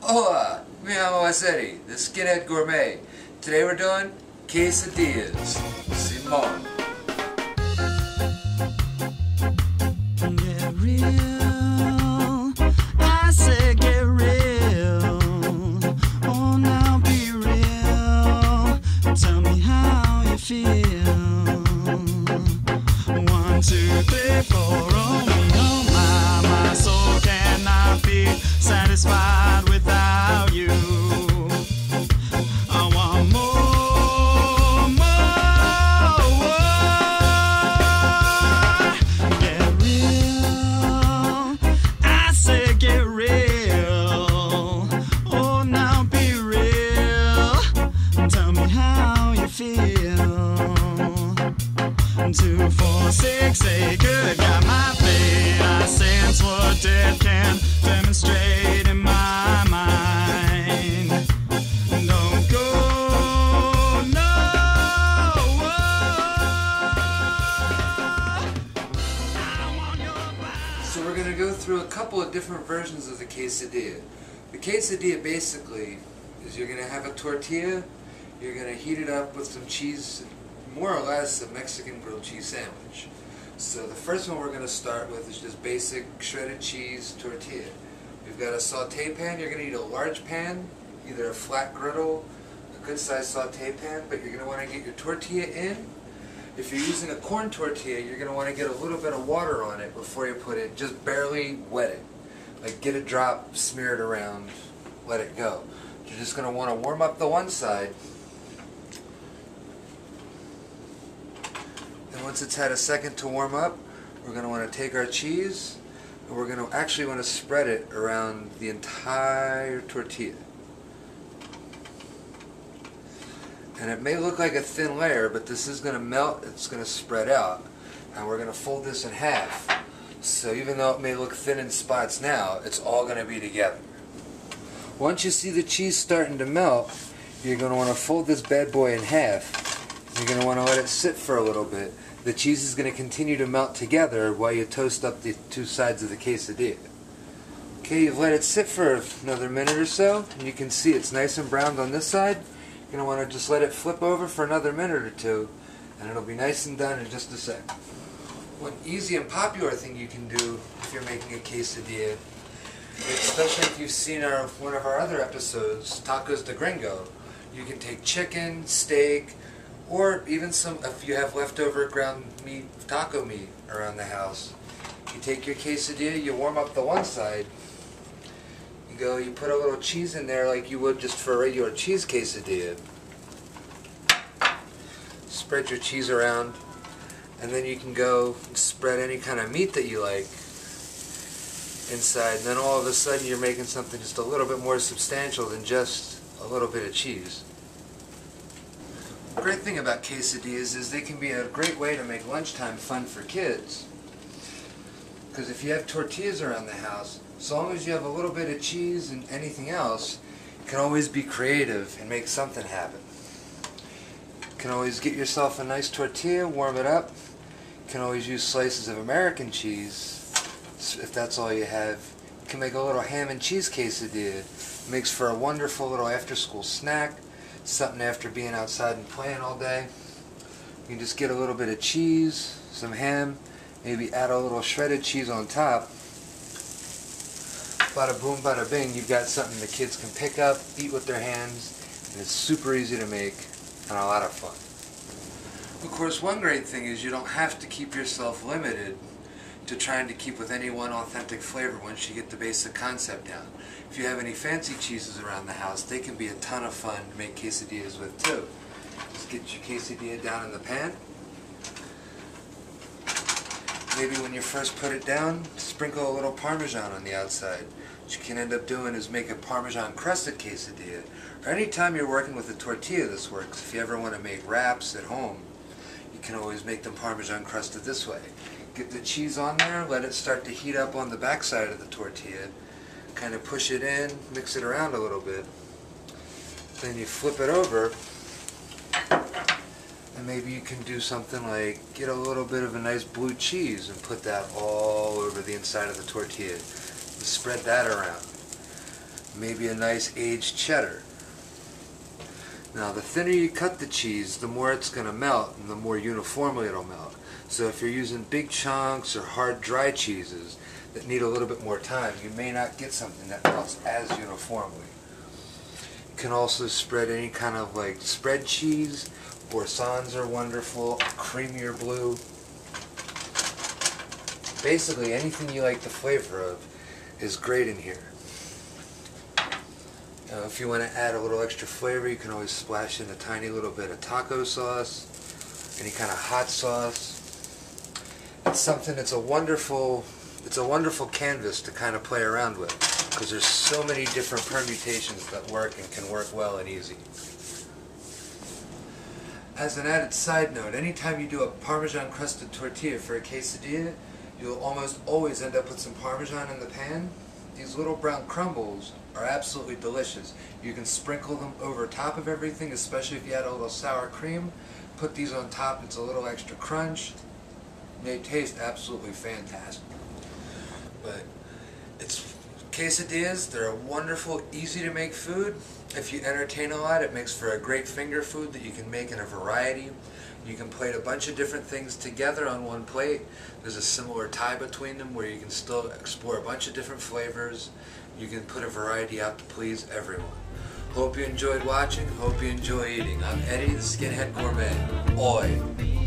Hola, mi llamo Eddie, the Skinhead Gourmet. Today we're doing quesadillas. Simón. Get real, I said get real. Oh, now be real. Tell me how you feel. 1, 2, 3, 4. Oh me, oh my soul cannot be satisfied without you. I want more, more. Get real, I said get real. Oh, now be real. Tell me how you feel. 2, 4, 6, 8, good, got my fate. I sense what death can demonstrate in my mind. Don't go, no. I want your body. So we're going to go through a couple of different versions of the quesadilla. The quesadilla basically is you're going to have a tortilla, you're going to heat it up with some cheese, more or less a Mexican grilled cheese sandwich. So the first one we're going to start with is just basic shredded cheese tortilla. We've got a saute pan. You're going to need a large pan, either a flat griddle, a good sized saute pan, but you're going to want to get your tortilla in. If you're using a corn tortilla, you're going to want to get a little bit of water on it before you put it, just barely wet it. Like get a drop, smear it around, let it go. You're just going to want to warm up the one side. And once it's had a second to warm up, we're going to want to take our cheese and we're going to actually want to spread it around the entire tortilla. And it may look like a thin layer, but this is going to melt, it's going to spread out. And we're going to fold this in half. So even though it may look thin in spots now, it's all going to be together. Once you see the cheese starting to melt, you're going to want to fold this bad boy in half. You're going to want to let it sit for a little bit. The cheese is going to continue to melt together while you toast up the two sides of the quesadilla. Okay, you've let it sit for another minute or so, and you can see it's nice and browned on this side. You're going to want to just let it flip over for another minute or two, and it'll be nice and done in just a sec. One easy and popular thing you can do if you're making a quesadilla, especially if you've seen one of our other episodes, Tacos de Gringo, you can take chicken, steak, or even if you have leftover ground meat, taco meat around the house. You take your quesadilla, you warm up the one side, you put a little cheese in there like you would just for a regular cheese quesadilla. Spread your cheese around, and then you can go spread any kind of meat that you like inside, and then all of a sudden you're making something just a little bit more substantial than just a little bit of cheese. The great thing about quesadillas is they can be a great way to make lunchtime fun for kids. Because if you have tortillas around the house, as long as you have a little bit of cheese and anything else, you can always be creative and make something happen. You can always get yourself a nice tortilla, warm it up. You can always use slices of American cheese if that's all you have. You can make a little ham and cheese quesadilla. It makes for a wonderful little after-school snack. Something after being outside and playing all day. You can just get a little bit of cheese, some ham, maybe add a little shredded cheese on top. Bada boom, bada bing, you've got something the kids can pick up, eat with their hands, and it's super easy to make and a lot of fun. Of course, one great thing is you don't have to keep yourself limited to trying to keep with any one authentic flavor once you get the basic concept down. If you have any fancy cheeses around the house, they can be a ton of fun to make quesadillas with too. Just get your quesadilla down in the pan. Maybe when you first put it down, sprinkle a little Parmesan on the outside. What you can end up doing is make a Parmesan crusted quesadilla. Or anytime you're working with a tortilla, this works. If you ever want to make wraps at home, you can always make them Parmesan crusted this way. Get the cheese on there, let it start to heat up on the back side of the tortilla. Kind of push it in, mix it around a little bit. Then you flip it over, and maybe you can do something like get a little bit of a nice blue cheese and put that all over the inside of the tortilla. And spread that around. maybe a nice aged cheddar. Now the thinner you cut the cheese, the more it's going to melt and the more uniformly it'll melt. So if you're using big chunks or hard dry cheeses that need a little bit more time, you may not get something that melts as uniformly. You can also spread any kind of like spread cheese. Bourssons are wonderful, creamier blue. Basically anything you like the flavor of is great in here. If you want to add a little extra flavor, you can always splash in a tiny little bit of taco sauce, any kind of hot sauce. It's something that's a wonderful canvas to kind of play around with, because there's so many different permutations that work and can work well and easy. As an added side note, anytime you do a Parmesan crusted tortilla for a quesadilla, you'll almost always end up with some Parmesan in the pan. These little brown crumbles are absolutely delicious. You can sprinkle them over top of everything, especially if you add a little sour cream. Put these on top, it's a little extra crunch. They taste absolutely fantastic. But it's quesadillas, they're a wonderful, easy to make food. If you entertain a lot, it makes for a great finger food that you can make in a variety. You can plate a bunch of different things together on one plate. There's a similar tie between them where you can still explore a bunch of different flavors. You can put a variety out to please everyone. Hope you enjoyed watching. Hope you enjoy eating. I'm Eddie, the Skinhead Gourmet. Oi!